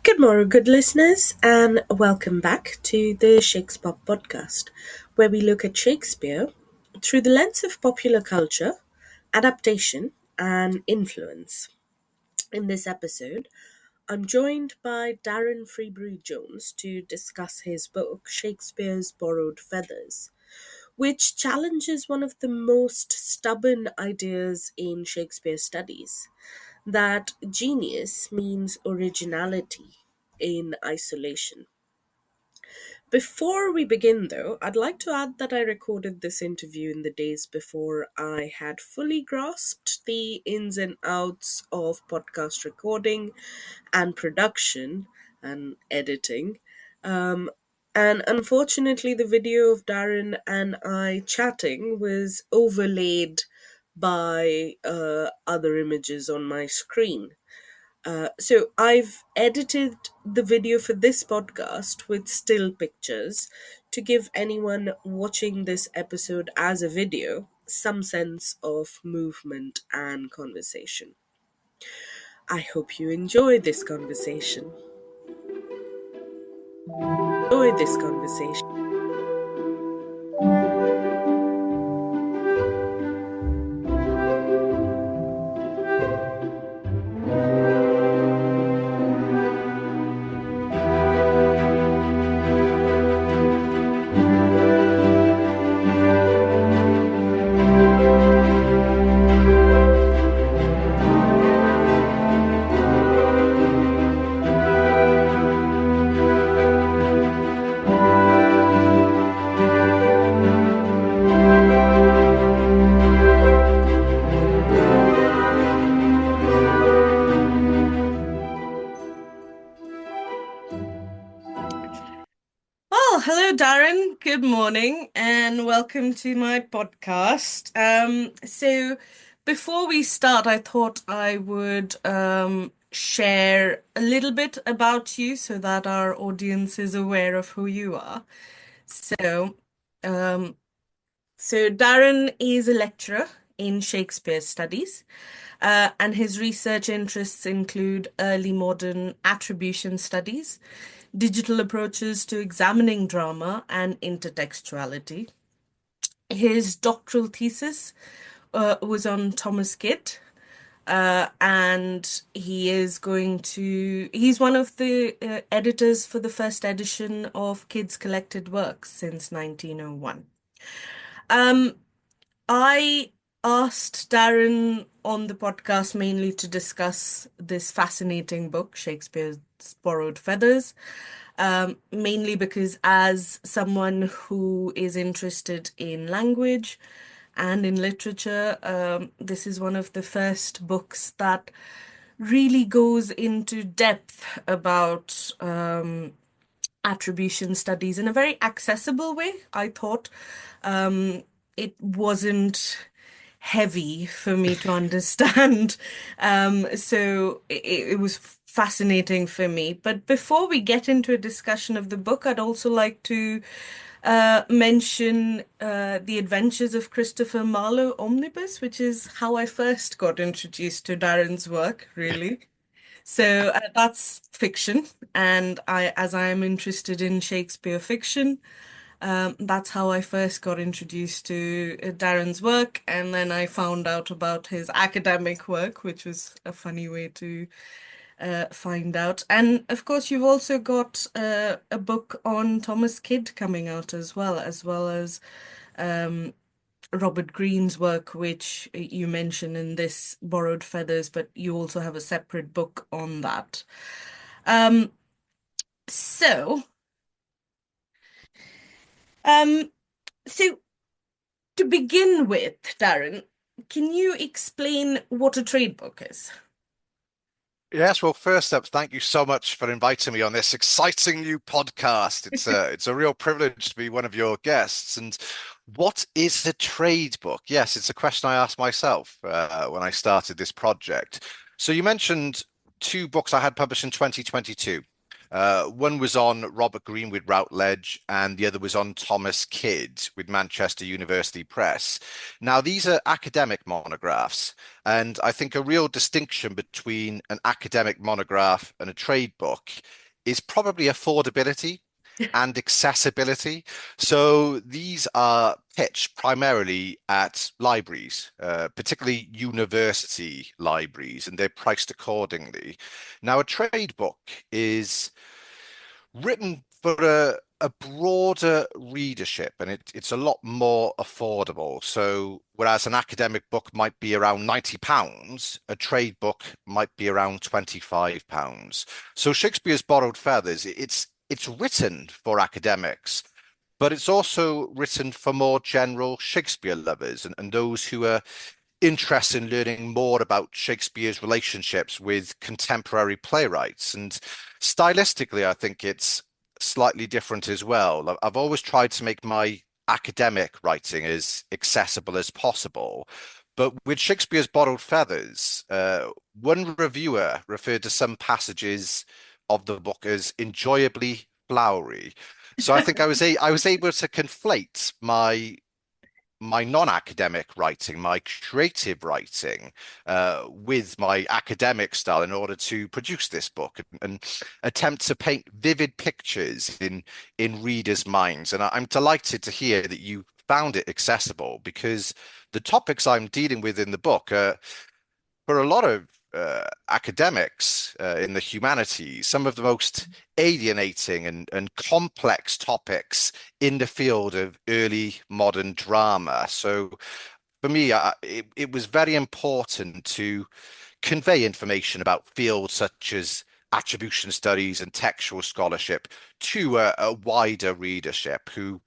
Good morning, good listeners, and welcome back to the Shakespop Podcast, where we look at Shakespeare through the lens of popular culture, adaptation, and influence. In this episode, I'm joined by Darren Freebury-Jones to discuss his book, Shakespeare's Borrowed Feathers, which challenges one of the most stubborn ideas in Shakespeare studies, that genius means originality in isolation. Before we begin, though, I'd like to add that I recorded this interview in the days before I had fully grasped the ins and outs of podcast recording and production and editing. Um, and unfortunately, the video of Darren and I chatting was overlaid by other images on my screen. So I've edited the video for this podcast with still pictures to give anyone watching this episode as a video some sense of movement and conversation. I hope you enjoy this conversation. Enjoy this conversation. Well, hello, Darren. Good morning, and welcome to my podcast. So before we start, I thought I would share a little bit about you so that our audience is aware of who you are. So, um, so Darren is a lecturer in Shakespeare studies, and his research interests include early modern attribution studies, digital approaches to examining drama, and intertextuality. His doctoral thesis was on Thomas Kidd, and he's one of the editors for the first edition of Kidd's collected works since 1901. I asked Darren on the podcast mainly to discuss this fascinating book, Shakespeare's Borrowed Feathers, mainly because as someone who is interested in language and in literature, this is one of the first books that really goes into depth about attribution studies in a very accessible way, I thought. It wasn't heavy for me to understand. So it was fascinating for me. But before we get into a discussion of the book, I'd also like to mention The Adventures of Christopher Marlowe Omnibus, which is how I first got introduced to Darren's work, really. So that's fiction, and as I am interested in Shakespeare fiction, that's how I first got introduced to Darren's work, and then I found out about his academic work, which was a funny way to find out. And of course, you've also got a book on Thomas Kidd coming out as well as Robert Greene's work, which you mention in this Borrowed Feathers, but you also have a separate book on that. Um, so, um, so to begin with, Darren, can you explain what a trade book is? Yes, well, first up, thank you so much for inviting me on this exciting new podcast. It's a real privilege to be one of your guests. And what is a trade book? Yes, it's a question I asked myself when I started this project. So you mentioned two books I had published in 2022. One was on Robert Greene with Routledge, and the other was on Thomas Kidd with Manchester University Press. Now, these are academic monographs, and I think a real distinction between an academic monograph and a trade book is probably affordability and accessibility. So these are pitched primarily at libraries, particularly university libraries, and they're priced accordingly. Now, a trade book is written for a broader readership, and it's a lot more affordable. So whereas an academic book might be around £90, a trade book might be around £25. So Shakespeare's Borrowed Feathers, it's written for academics, but it's also written for more general Shakespeare lovers and those who are interested in learning more about Shakespeare's relationships with contemporary playwrights. And stylistically, I think it's slightly different as well. I've always tried to make my academic writing as accessible as possible. But with Shakespeare's Borrowed Feathers, one reviewer referred to some passages of the book as enjoyably flowery. So I think I was able to conflate my non-academic writing, my creative writing, with my academic style in order to produce this book and attempt to paint vivid pictures in readers' minds. And I'm delighted to hear that you found it accessible because the topics I'm dealing with in the book are for a lot of academics in the humanities, some of the most alienating and complex topics in the field of early modern drama. So for me, it was very important to convey information about fields such as attribution studies and textual scholarship to a wider readership who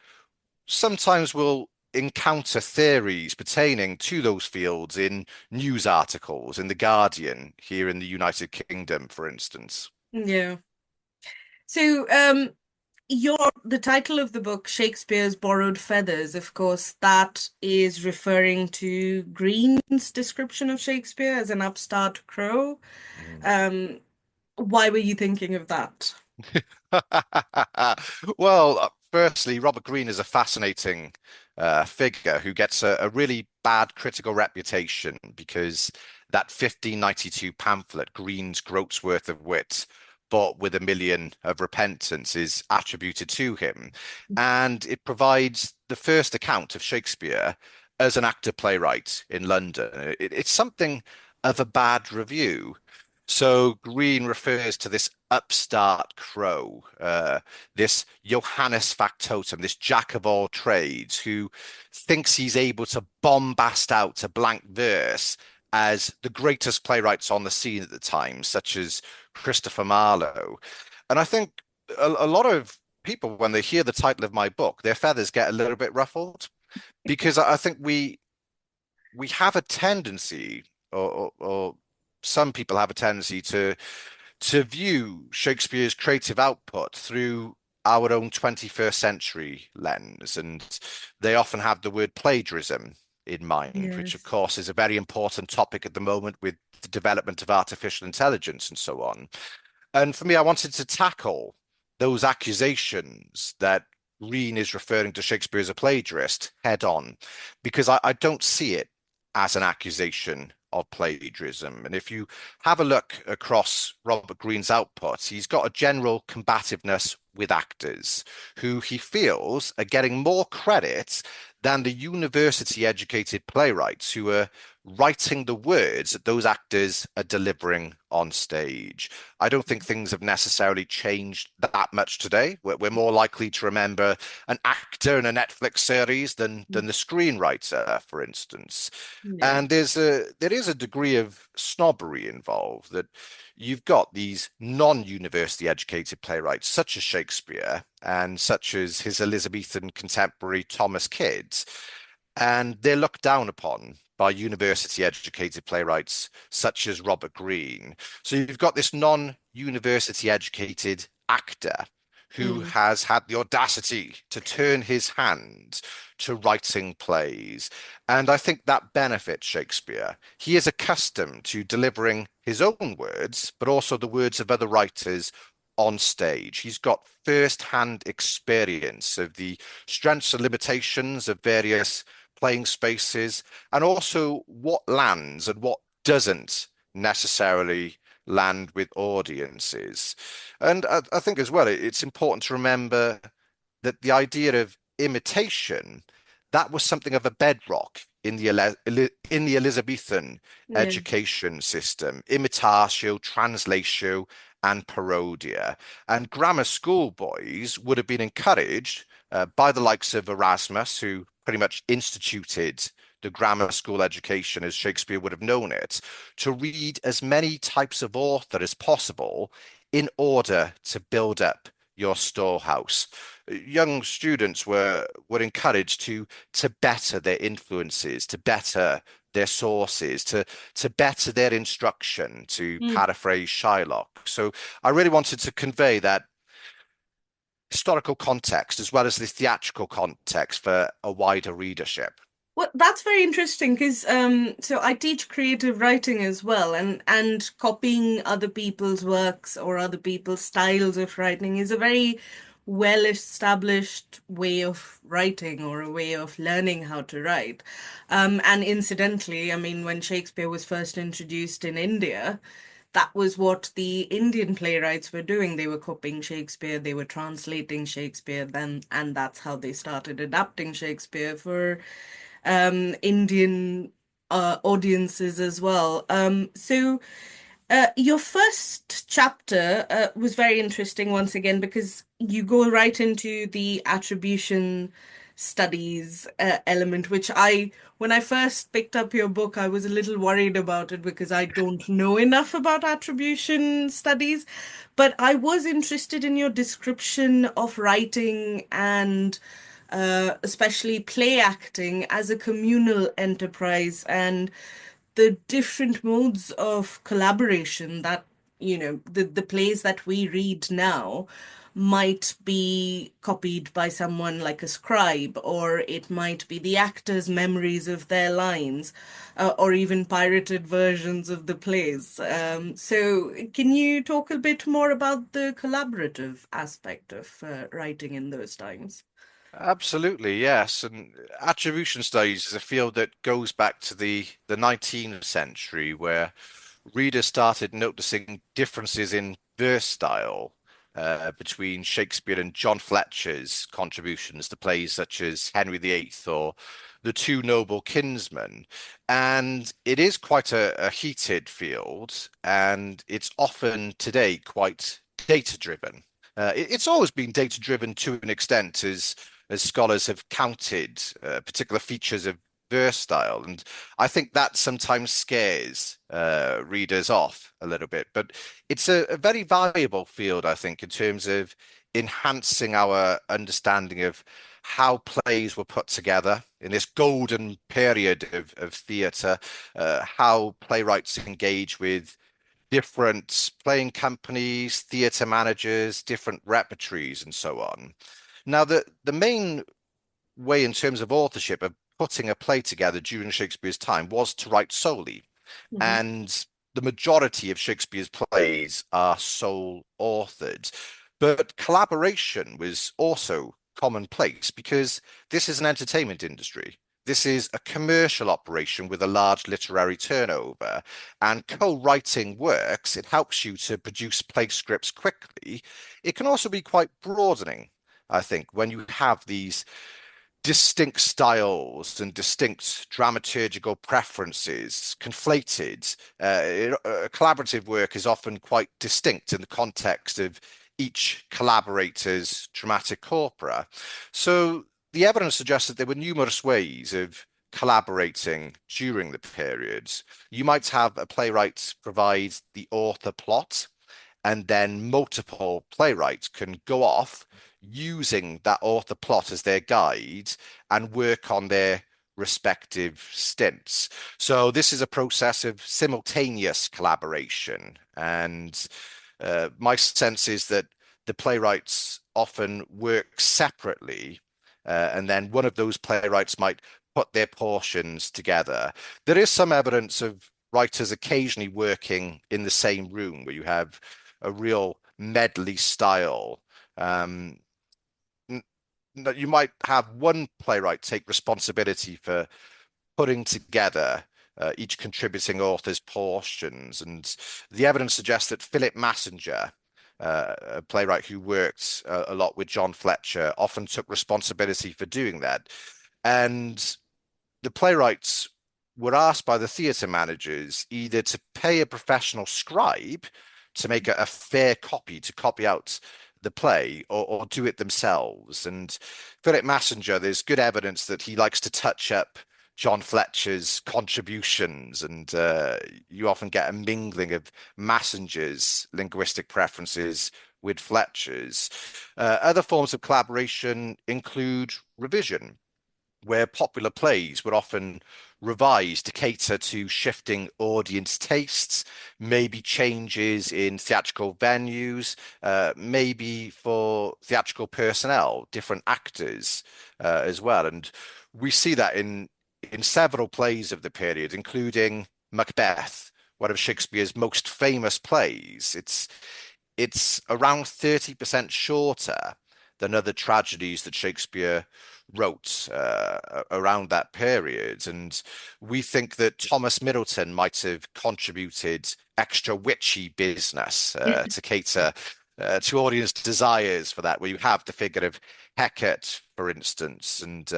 sometimes will encounter theories pertaining to those fields in news articles in The Guardian here in the United Kingdom, for instance. Yeah. So, the title of the book, Shakespeare's Borrowed Feathers, of course, that is referring to Green's description of Shakespeare as an upstart crow. Mm. Um, why were you thinking of that? Well, firstly, Robert Greene is a fascinating figure who gets a really bad critical reputation because that 1592 pamphlet, Greene's Groat's Worth of Wit, but with a million of repentance, is attributed to him. And it provides the first account of Shakespeare as an actor playwright in London. It's something of a bad review. So Green refers to this upstart crow, this Johannes factotum, this jack of all trades, who thinks he's able to bombast out a blank verse as the greatest playwrights on the scene at the time, such as Christopher Marlowe. And I think a lot of people, when they hear the title of my book, their feathers get a little bit ruffled because I think we have a tendency, or some people have a tendency to view Shakespeare's creative output through our own 21st century lens, and they often have the word plagiarism in mind, which of Yes. course is a very important topic at the moment with the development of artificial intelligence and so on. And for me, I wanted to tackle those accusations that Green is referring to Shakespeare as a plagiarist head on, because I don't see it as an accusation of plagiarism. And if you have a look across Robert Greene's output, he's got a general combativeness with actors who he feels are getting more credit than the university educated playwrights who are writing the words that those actors are delivering on stage. I don't think things have necessarily changed that much today. We're more likely to remember an actor in a Netflix series than the screenwriter, for instance. Yeah. And there is a degree of snobbery involved that you've got these non-university educated playwrights such as Shakespeare and such as his Elizabethan contemporary Thomas Kidd, and they're looked down upon by university educated playwrights such as Robert Greene. So you've got this non-university educated actor who Mm. has had the audacity to turn his hand to writing plays. And I think that benefits Shakespeare. He is accustomed to delivering his own words, but also the words of other writers on stage. He's got first-hand experience of the strengths and limitations of various playing spaces, and also what lands and what doesn't necessarily land with audiences. And I think as well, it's important to remember that the idea of imitation, that was something of a bedrock in the Elizabethan Yeah. education system: imitatio, translatio, and parodia. And grammar school boys would have been encouraged by the likes of Erasmus, who pretty much instituted the grammar school education as Shakespeare would have known it, to read as many types of author as possible in order to build up your storehouse. Young students were encouraged to better their influences, to better their sources, to better their instruction, to Mm. paraphrase Shylock. So I really wanted to convey that historical context as well as the theatrical context for a wider readership. Well, that's very interesting because so I teach creative writing as well, and copying other people's works or other people's styles of writing is a very well established way of writing or a way of learning how to write. And incidentally, I mean, when Shakespeare was first introduced in India, that was what the Indian playwrights were doing. They were copying Shakespeare, they were translating Shakespeare, then, and that's how they started adapting Shakespeare for Indian audiences as well. Your first chapter was very interesting once again because you go right into the attribution studies element, which when I first picked up your book, I was a little worried about it because I don't know enough about attribution studies. But I was interested in your description of writing and especially play acting as a communal enterprise and the different modes of collaboration that, the plays that we read now might be copied by someone like a scribe, or it might be the actors' memories of their lines, or even pirated versions of the plays. So, can you talk a bit more about the collaborative aspect of writing in those times? Absolutely, yes. And attribution studies is a field that goes back to the 19th century, where readers started noticing differences in verse style between Shakespeare and John Fletcher's contributions to plays such as Henry VIII or The Two Noble Kinsmen. And it is quite a heated field, and it's often today quite data driven. It's always been data driven to an extent, as scholars have counted particular features of verse style. And I think that sometimes scares readers off a little bit. But it's a very valuable field, I think, in terms of enhancing our understanding of how plays were put together in this golden period of theatre, how playwrights engage with different playing companies, theatre managers, different repertories, and so on. Now, the main way in terms of authorship of putting a play together during Shakespeare's time was to write solely. Mhm. And the majority of Shakespeare's plays are sole authored. But collaboration was also commonplace because this is an entertainment industry. This is a commercial operation with a large literary turnover, and co-writing works. It helps you to produce play scripts quickly. It can also be quite broadening, I think, when you have these distinct styles and distinct dramaturgical preferences conflated. Collaborative work is often quite distinct in the context of each collaborator's dramatic corpora. So the evidence suggests that there were numerous ways of collaborating during the periods. You might have a playwright provide the author plot, and then multiple playwrights can go off using that author plot as their guide and work on their respective stints. So this is a process of simultaneous collaboration. And my sense is that the playwrights often work separately, and then one of those playwrights might put their portions together. There is some evidence of writers occasionally working in the same room, where you have a real medley style. Um, you might have one playwright take responsibility for putting together each contributing author's portions. And the evidence suggests that Philip Massinger, a playwright who worked a lot with John Fletcher, often took responsibility for doing that. And the playwrights were asked by the theatre managers either to pay a professional scribe to make a fair copy, to copy out the play, or do it themselves. And Philip Massinger, there's good evidence that he likes to touch up John Fletcher's contributions, and you often get a mingling of Massinger's linguistic preferences with Fletcher's. Other forms of collaboration include revision, where popular plays were often revised to cater to shifting audience tastes, maybe changes in theatrical venues, maybe for theatrical personnel, different actors as well. And we see that in several plays of the period, including Macbeth, one of Shakespeare's most famous plays. It's around 30% shorter than other tragedies that Shakespeare wrote around that period. And we think that Thomas Middleton might have contributed extra witchy business to cater to audience desires for that, where you have the figure of Hecate, for instance, and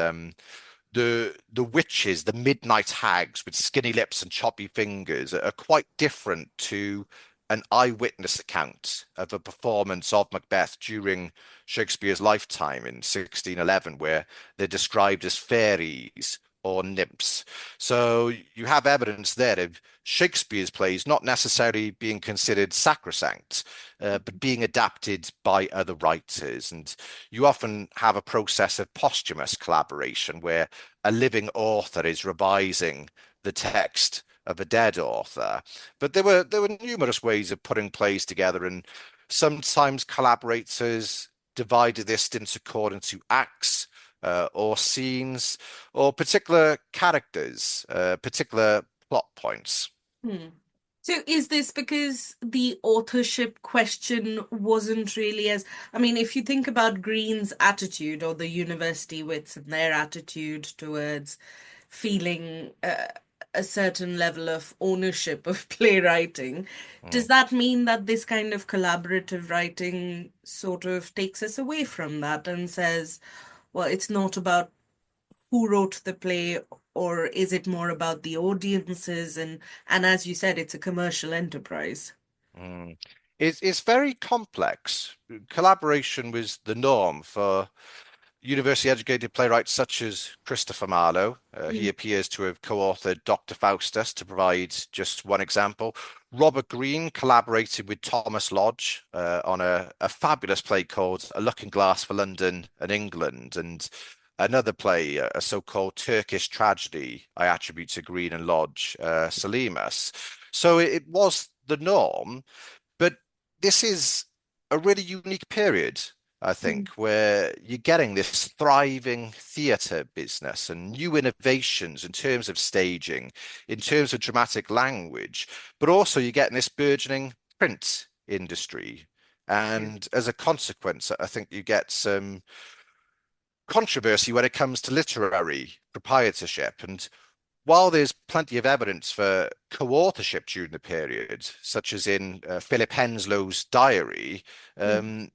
the witches, the midnight hags with skinny lips and choppy fingers, are quite different to an eyewitness account of a performance of Macbeth during Shakespeare's lifetime in 1611, where they're described as fairies or nymphs. So you have evidence there of Shakespeare's plays not necessarily being considered sacrosanct, but being adapted by other writers. And you often have a process of posthumous collaboration where a living author is revising the text of a dead author. But there were numerous ways of putting plays together, and sometimes collaborators divided this into according to acts or scenes or particular characters, particular plot points. Hmm. So is this because the authorship question wasn't really as, I mean, if you think about Green's attitude or the university wits and their attitude towards feeling a certain level of ownership of playwriting, Mm. does that mean that this kind of collaborative writing sort of takes us away from that and says, well, it's not about who wrote the play, or is it more about the audiences, and as you said, it's a commercial enterprise. Mm. It's very complex. Collaboration was the norm for university educated playwrights such as Christopher Marlowe. He Mm, appears to have co-authored Dr. Faustus, to provide just one example. Robert Greene collaborated with Thomas Lodge on a fabulous play called A Looking Glass for London and England, and another play, a so-called Turkish tragedy, I attribute to Greene and Lodge, Salimas. So it was the norm, but this is a really unique period, I mm, think, where you're getting this thriving theatre business and new innovations in terms of staging, in terms of dramatic language, but also you're getting this burgeoning print industry. yeah. And as a consequence, I think you get some controversy when it comes to literary proprietorship. And while there's plenty of evidence for co-authorship during the period, such as in Philip Henslow's diary, Mm, um,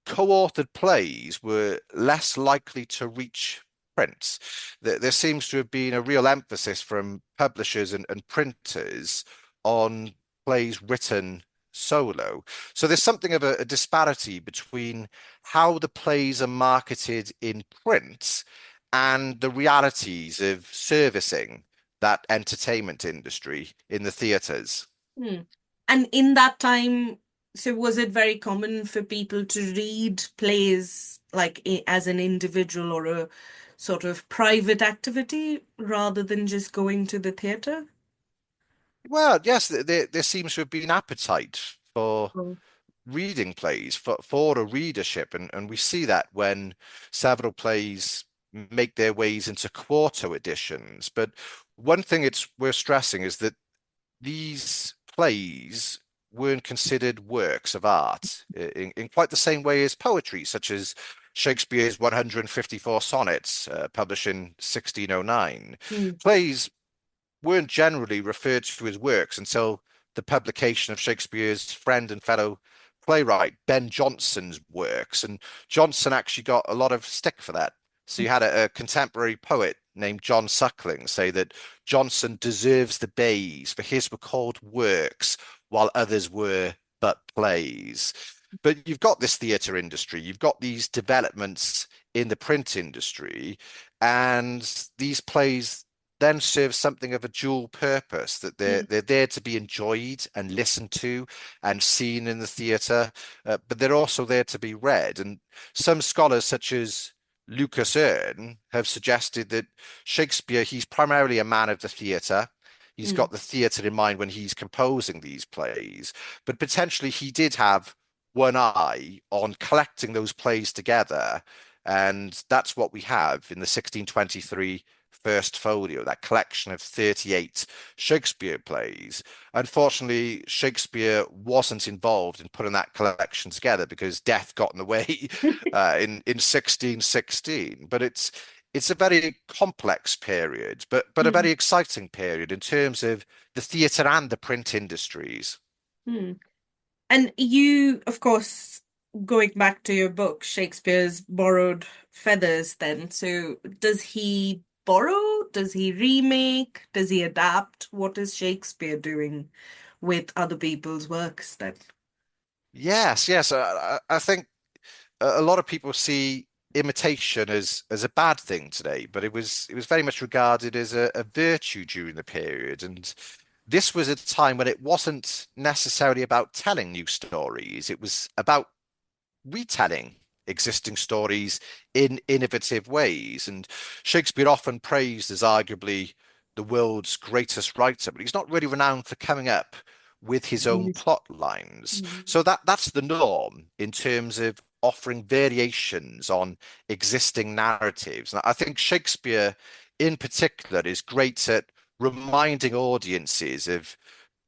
co-authored plays were less likely to reach print. There seems to have been a real emphasis from publishers and printers on plays written solo. So there's something of a disparity between how the plays are marketed in print and the realities of servicing that entertainment industry in the theatres. mm. And in that time, so was it very common for people to read plays like as an individual or a sort of private activity rather than just going to the theatre? Well, yes, there seems to have been appetite for Oh. reading plays, for a readership, and we see that when several plays make their ways into quarto editions. But one thing it's worth stressing is that these plays weren't considered works of art in quite the same way as poetry, such as Shakespeare's 154 sonnets, published in 1609. Mm, Plays weren't generally referred to as works until the publication of Shakespeare's friend and fellow playwright Ben Jonson's works. And Jonson actually got a lot of stick for that. So you had a contemporary poet named John Suckling say that Jonson deserves the bays, for his were called works, while others were but plays. But you've got this theatre industry, you've got these developments in the print industry, and these plays then serve something of a dual purpose, that they're mm, they're there to be enjoyed and listened to and seen in the theatre, but they're also there to be read. And some scholars, such as Lucas Erne, have suggested that Shakespeare, he's primarily a man of the theatre. He's mm, got the theatre in mind when he's composing these plays, but potentially he did have one eye on collecting those plays together. And that's what we have in the 1623 First Folio, that collection of 38 Shakespeare plays. Unfortunately, Shakespeare wasn't involved in putting that collection together because death got in the way in 1616. But it's a very complex period, but a mm, very exciting period in terms of the theatre and the print industries. mm. And you, of course, going back to your book, Shakespeare's borrowed feathers, then. So does he borrow? Does he remake? Does he adapt? What is Shakespeare doing with other people's works then? Yes, yes. I think a lot of people see imitation as a bad thing today, but it was very much regarded as a virtue during the period. And this was a time when it wasn't necessarily about telling new stories. It was about retelling existing stories in innovative ways. And Shakespeare often praised as arguably the world's greatest writer, but he's not really renowned for coming up with his own Mm, plot lines. mm, So that's the norm in terms of offering variations on existing narratives. And I think Shakespeare in particular is great at reminding audiences of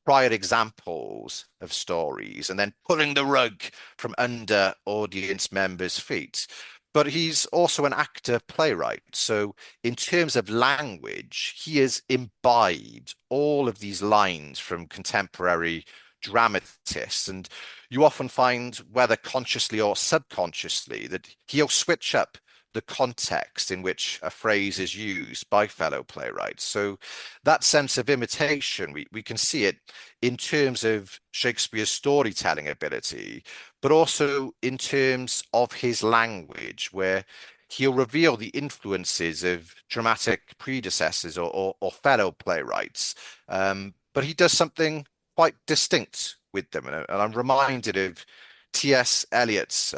prior examples of stories and then pulling the rug from under audience members' feet. But he's also an actor playwright. So, in terms of language, he has imbibed all of these lines from contemporary dramatists. And you often find, whether consciously or subconsciously, that he'll switch up the context in which a phrase is used by fellow playwrights. So that sense of imitation, we can see it in terms of Shakespeare's storytelling ability, but also in terms of his language, where he'll reveal the influences of dramatic predecessors or fellow playwrights. But he does something quite distinct with them. And I'm reminded of T.S. Eliot's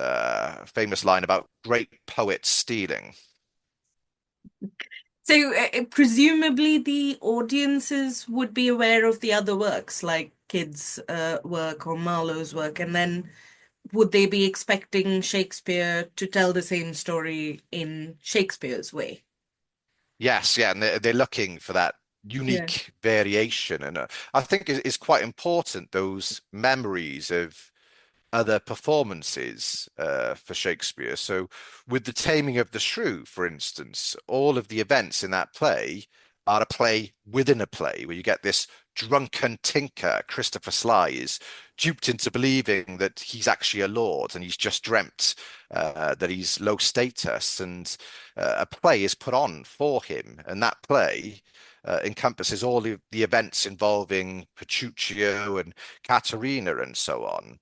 famous line about great poets stealing. So, presumably the audiences would be aware of the other works, like kids' work or Marlowe's work, and then would they be expecting Shakespeare to tell the same story in Shakespeare's way? Yes, yeah, and they're looking for that Yeah. unique variation. And I think it's quite important, those memories of other performances for Shakespeare. So, with The Taming of the Shrew, for instance, all of the events in that play are a play within a play, where you get this drunken tinker, Christopher Sly, is duped into believing that he's actually a lord and he's just dreamt that he's low status. And a play is put on for him. And that play encompasses all of the events involving Petruchio and Caterina and so on.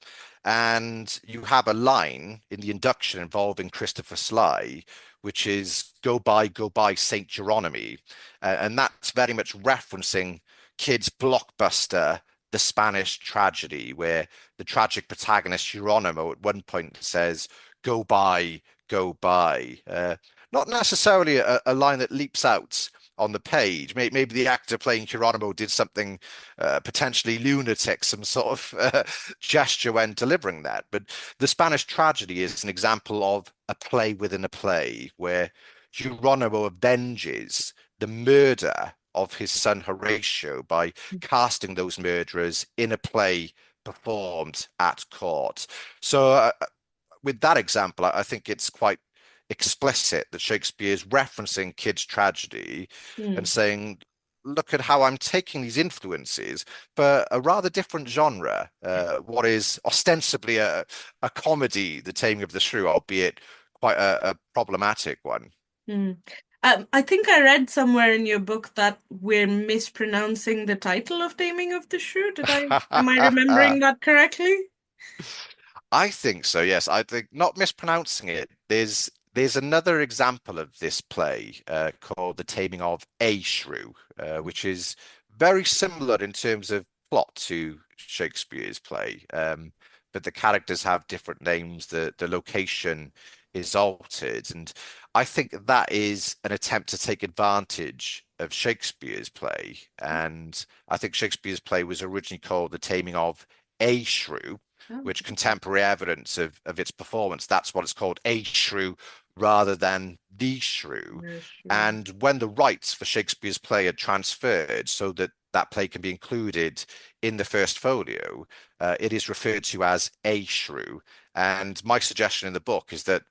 And you have a line in the induction involving Christopher Sly, which is go by, Saint Geronimy. And that's very much referencing kids' blockbuster, The Spanish Tragedy, where the tragic protagonist Geronimo at one point says, go by, go by. Not necessarily a line that leaps out on the page. Maybe the actor playing Geronimo did something potentially lunatic, some sort of gesture when delivering that. But the Spanish Tragedy is an example of a play within a play, where Geronimo avenges the murder of his son Horatio by casting those murderers in a play performed at court. So with that example, I think it's quite explicit that Shakespeare is referencing kids' tragedy and Mm. saying, look at how I'm taking these influences for a rather different genre, what is ostensibly a comedy, The Taming of the Shrew, albeit quite a problematic one. Mm. I think I read somewhere in your book that we're mispronouncing the title of Taming of the Shrew. Am I remembering that correctly? I think so, yes. I think not mispronouncing it. There's another example of this play called The Taming of a Shrew, which is very similar in terms of plot to Shakespeare's play. But the characters have different names, the location is altered, and I think that is an attempt to take advantage of Shakespeare's play. And I think Shakespeare's play was originally called The Taming of a Shrew, Oh, which contemporary evidence of its performance, that's what it's called, a shrew rather than the shrew. the shrew. And when the rights for Shakespeare's play are transferred so that that play can be included in the first folio, it is referred to as a shrew. And my suggestion in the book is that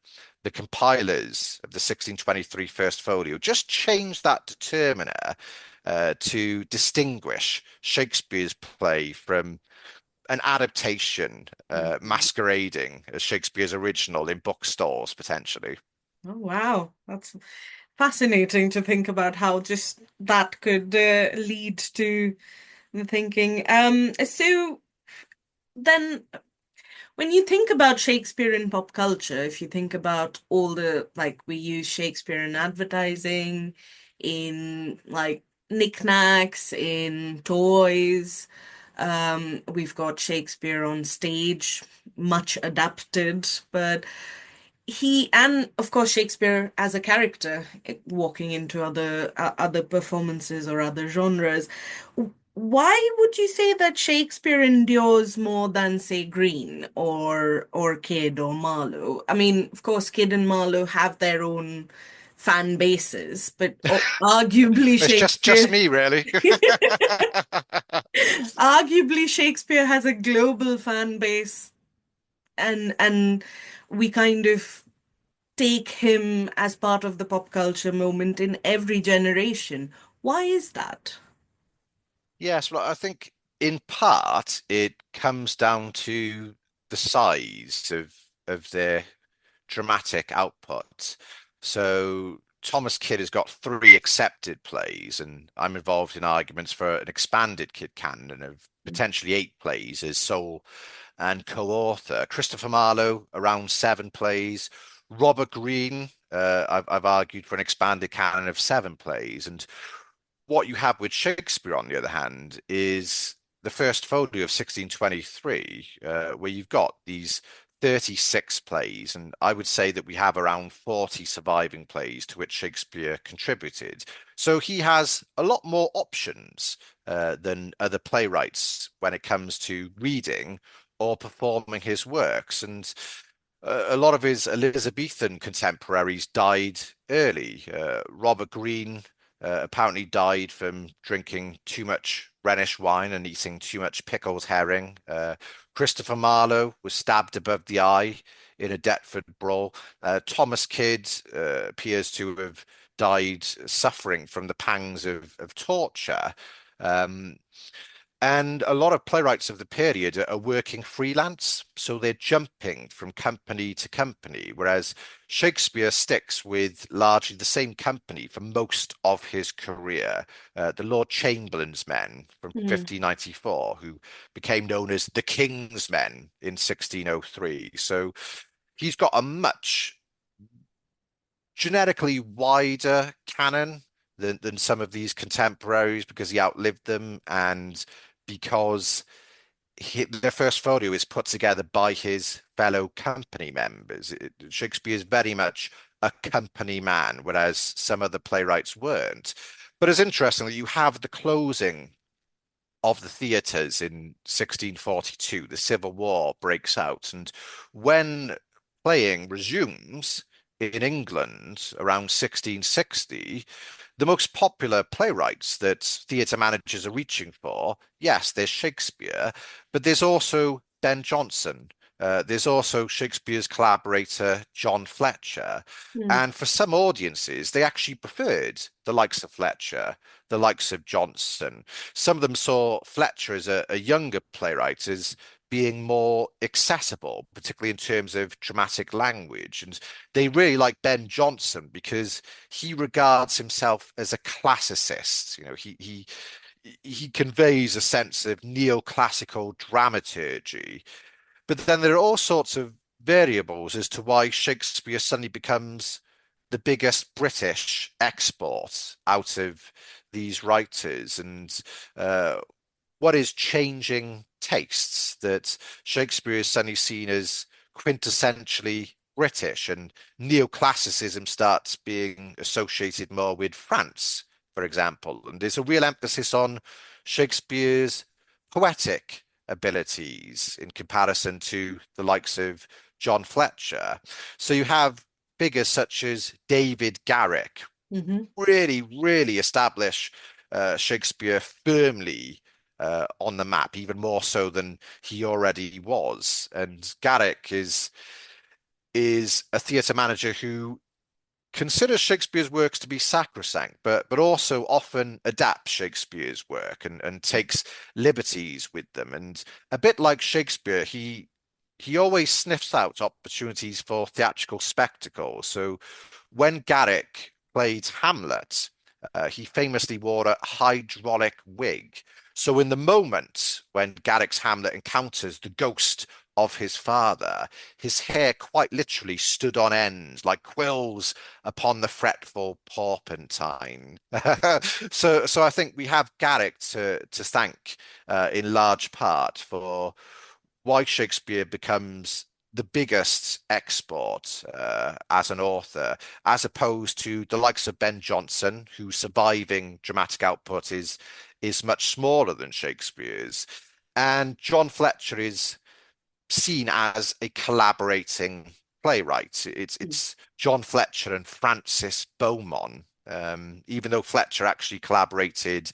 the compilers of the 1623 first folio just change that determiner to distinguish Shakespeare's play from an adaptation Mhm. masquerading as Shakespeare's original in bookstores, potentially. Oh, wow. That's fascinating to think about how just that could lead to the thinking. So then when you think about Shakespeare in pop culture, if you think about all the, like, we use Shakespeare in advertising, in like knickknacks, in toys, we've got Shakespeare on stage, much adapted, but and of course Shakespeare as a character walking into other performances or other genres. Why would you say that Shakespeare endures more than, say, Green or Kid or Marlowe? I mean, of course, Kid and Marlowe have their own fan bases, but arguably It's just Shakespeare me, really. arguably Shakespeare has a global fan base, and we kind of take him as part of the pop culture moment in every generation. Why is that? Yes, well, I think in part it comes down to the size of their dramatic output. So Thomas Kidd has got three accepted plays, and I'm involved in arguments for an expanded Kidd canon of potentially eight plays as sole and co-author. Christopher Marlowe, around seven plays. Robert Greene, I've argued for an expanded canon of seven plays. And what you have with Shakespeare, on the other hand, is the first folio of 1623, where you've got these 36 plays, and I would say that we have around 40 surviving plays to which Shakespeare contributed. So he has a lot more options than other playwrights when it comes to reading or performing his works. And a lot of his Elizabethan contemporaries died early. Robert Greene apparently died from drinking too much Rhenish wine and eating too much pickled herring. Christopher Marlowe was stabbed above the eye in a Deptford brawl. Thomas Kidd appears to have died suffering from the pangs of torture. Um, and a lot of playwrights of the period are working freelance, so they're jumping from company to company, whereas Shakespeare sticks with largely the same company for most of his career. The Lord Chamberlain's Men from Hmm. 1594, who became known as the King's Men in 1603. So he's got a much generically wider canon than some of these contemporaries because he outlived them and because the first folio is put together by his fellow company members. Shakespeare is very much a company man, whereas some other playwrights weren't. But it's interesting that you have the closing of the theatres in 1642. The Civil War breaks out, and when playing resumes in England around 1660, the most popular playwrights that theatre managers are reaching for, yes, there's Shakespeare, but there's also Ben Jonson. There's also Shakespeare's collaborator, John Fletcher. Mm. And for some audiences, they actually preferred the likes of Fletcher, the likes of Johnson. Some of them saw Fletcher as a younger playwright as being more accessible, particularly in terms of dramatic language. And they really like Ben Jonson because he regards himself as a classicist. He conveys a sense of neoclassical dramaturgy. But then there are all sorts of variables as to why Shakespeare suddenly becomes the biggest British export out of these writers, and uh, what is changing tastes that Shakespeare is suddenly seen as quintessentially British, and neoclassicism starts being associated more with France, for example. And there's a real emphasis on Shakespeare's poetic abilities in comparison to the likes of John Fletcher. So you have figures such as David Garrick Hmm. really, really establish Shakespeare firmly on the map, even more so than he already was. And Garrick is a theatre manager who considers Shakespeare's works to be sacrosanct, but also often adapts Shakespeare's work and takes liberties with them. And a bit like Shakespeare, he always sniffs out opportunities for theatrical spectacle. So when Garrick played Hamlet, he famously wore a hydraulic wig. So in the moment when Garrick's Hamlet encounters the ghost of his father, his hair quite literally stood on end like quills upon the fretful porpentine. So I think we have Garrick to thank in large part for why Shakespeare becomes the biggest export as an author, as opposed to the likes of Ben Jonson, whose surviving dramatic output is much smaller than Shakespeare's. And John Fletcher is seen as a collaborating playwright. It's John Fletcher and Francis Beaumont. Even though Fletcher actually collaborated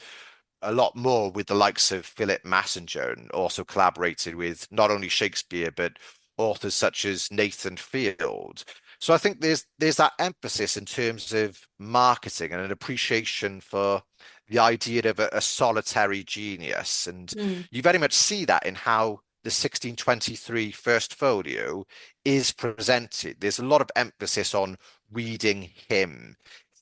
a lot more with the likes of Philip Massinger and also collaborated with not only Shakespeare but authors such as Nathan Field. So I think there's that emphasis in terms of marketing and an appreciation for the idea of a solitary genius. And Mm. you very much see that in how the 1623 First Folio is presented. There's a lot of emphasis on reading him,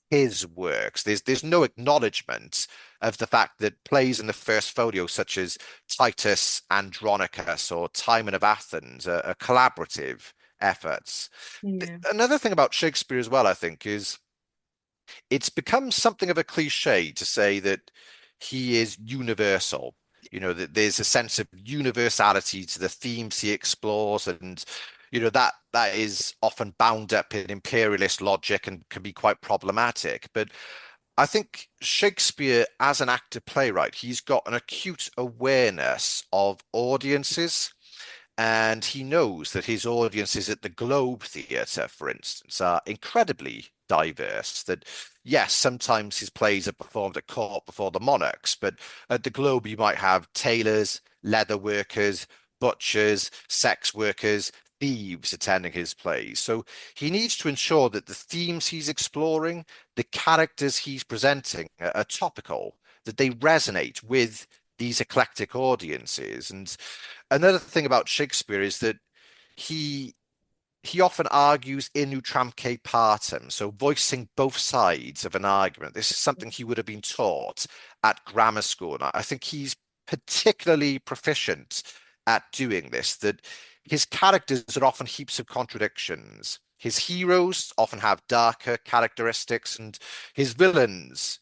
his works. There's no acknowledgement of the fact that plays in the First Folio, such as Titus Andronicus or Timon of Athens, are collaborative efforts. Yeah. Another thing about Shakespeare as well, I think, is it's become something of a cliche to say that he is universal. That there's a sense of universality to the themes he explores, and that is often bound up in imperialist logic and can be quite problematic. But I think Shakespeare, as an actor playwright, he's got an acute awareness of audiences, and he knows that his audiences at the Globe Theatre, for instance, are incredibly diverse. That, yes, sometimes his plays are performed at court before the monarchs, but at the Globe you might have tailors, leather workers, butchers, sex workers, thieves attending his plays. So he needs to ensure that the themes he's exploring, the characters he's presenting are topical, that they resonate with these eclectic audiences. And another thing about Shakespeare is that he he often argues in utramque partem, so voicing both sides of an argument. This is something he would have been taught at grammar school, and I think he's particularly proficient at doing this, that his characters are often heaps of contradictions. His heroes often have darker characteristics, and his villains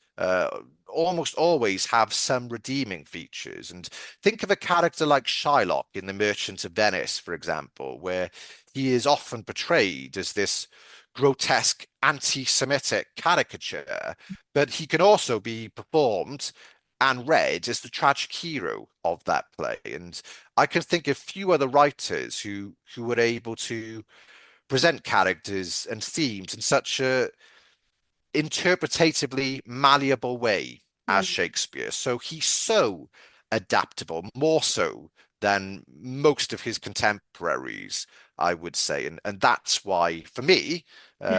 almost always have some redeeming features. And think of a character like Shylock in The Merchant of Venice, for example, where he is often portrayed as this grotesque anti-Semitic caricature, but he can also be performed and read as the tragic hero of that play. And I can think of few other writers who were able to present characters and themes in such a interpretatively malleable way as Mm. Shakespeare. So he's so adaptable, more so than most of his contemporaries, I would say. And that's why, for me,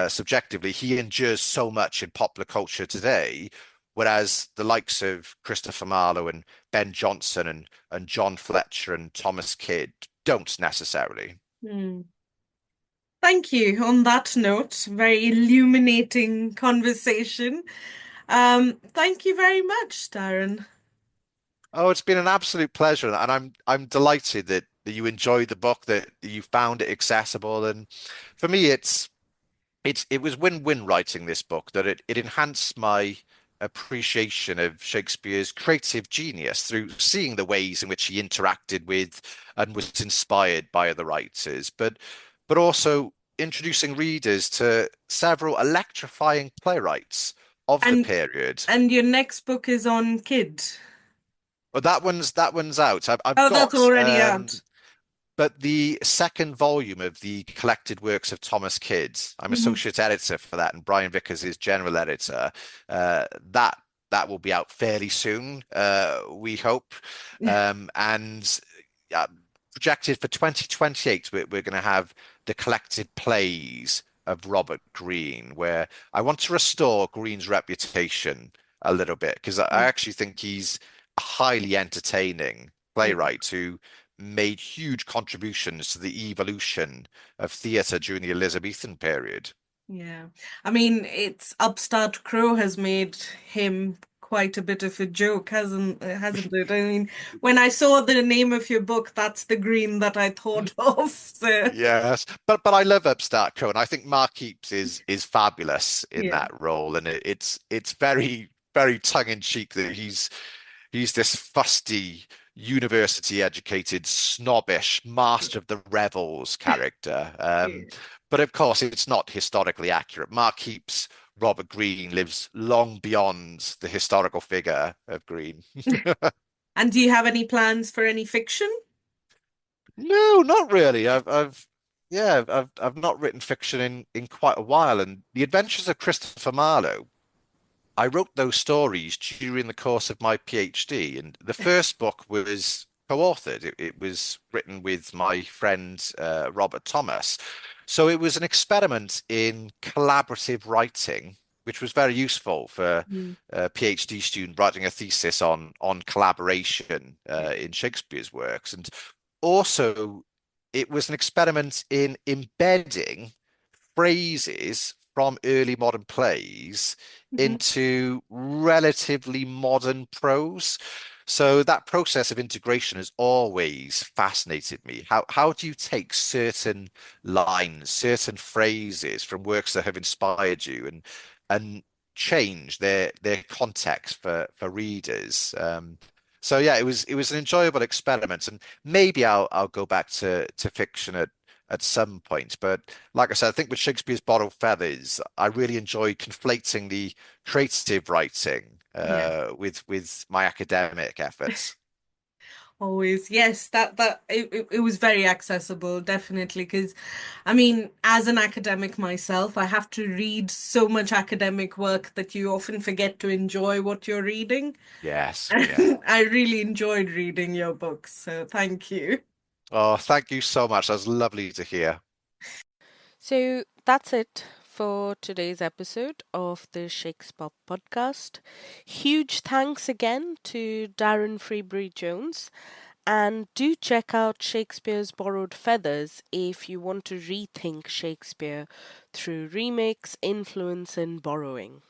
subjectively, he endures so much in popular culture today, whereas the likes of Christopher Marlowe and Ben Jonson and John Fletcher and Thomas Kidd don't necessarily. Mm. Thank you. On that note, very illuminating conversation. Thank you very much, Darren. Oh, it's been an absolute pleasure, and I'm delighted that you enjoyed the book, that you found it accessible, and for me, it was win-win writing this book. That it enhanced my appreciation of Shakespeare's creative genius through seeing the ways in which he interacted with and was inspired by other writers, but also introducing readers to several electrifying playwrights of the And period. and your next book is on Kid. But that one's out. I've Oh, that's got already out. but the second volume of the collected works of Thomas Kidd, I'm Mhm. associate editor for that, and Brian Vickers is general editor. That will be out fairly soon, we hope. And uh, projected for 2028, we're going to have the collected plays of Robert Greene, where I want to restore Greene's reputation a little bit because I actually think he's a highly entertaining Yeah. playwright who made huge contributions to the evolution of theatre during the Elizabethan period. Yeah. I mean, it's Upstart Crow has made him quite a bit of a joke, hasn't it? I mean, when I saw the name of your book, that's the green that I thought of. So, Yes, but I love Upstart Crow, and I think Mark Heaps is fabulous in yeah. that role, and it's very tongue in cheek that he's this fusty, university educated, snobbish, master of the revels character. Yeah. But of course, it's not historically accurate. Mark Heaps, Robert Greene lives long beyond the historical figure of Greene. And do you have any plans for any fiction? No, not really. I've not written fiction in quite a while, and The Adventures of Christopher Marlowe. I wrote those stories during the course of my PhD, and the first book was co-authored. It was written with my friend Robert Thomas. So it was an experiment in collaborative writing, which was very useful for Mm. a PhD student writing a thesis on collaboration Yeah. in Shakespeare's works. And also, it was an experiment in embedding phrases from early modern plays Mhm. into relatively modern prose. So that process of integration has always fascinated me. How do you take certain lines, certain phrases from works that have inspired you and change their context for readers? So yeah, it was an enjoyable experiment, and maybe I'll go back to fiction at some point. But like I said, I think with Shakespeare's Borrowed Feathers, I really enjoy conflating the creative writing Yeah. with my academic efforts. Always. Yes, it was very accessible, definitely. Because, I mean, as an academic myself, I have to read so much academic work that you often forget to enjoy what you're reading. Yes, yeah. And I really enjoyed reading your books, so thank you. Oh, thank you so much. That was lovely to hear. So that's it for today's episode of the Shakespop Podcast. Huge thanks again to Darren Freebury-Jones, and do check out Shakespeare's Borrowed Feathers if you want to rethink Shakespeare through remix, influence, and borrowing.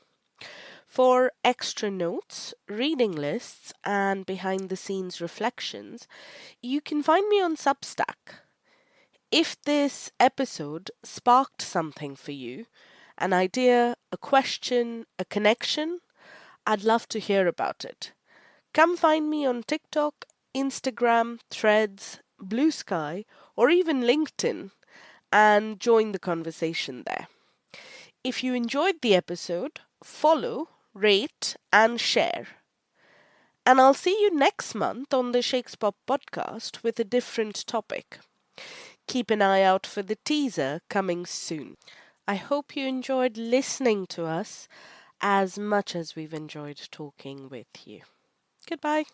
For extra notes, reading lists, and behind the scenes reflections, you can find me on Substack. If this episode sparked something for you, an idea, a question, a connection, I'd love to hear about it. Come find me on TikTok, Instagram, Threads, Blue Sky, or even LinkedIn and join the conversation there. If you enjoyed the episode, follow, rate, and share. And I'll see you next month on the Shakespop podcast with a different topic. Keep an eye out for the teaser coming soon. I hope you enjoyed listening to us as much as we've enjoyed talking with you. Goodbye.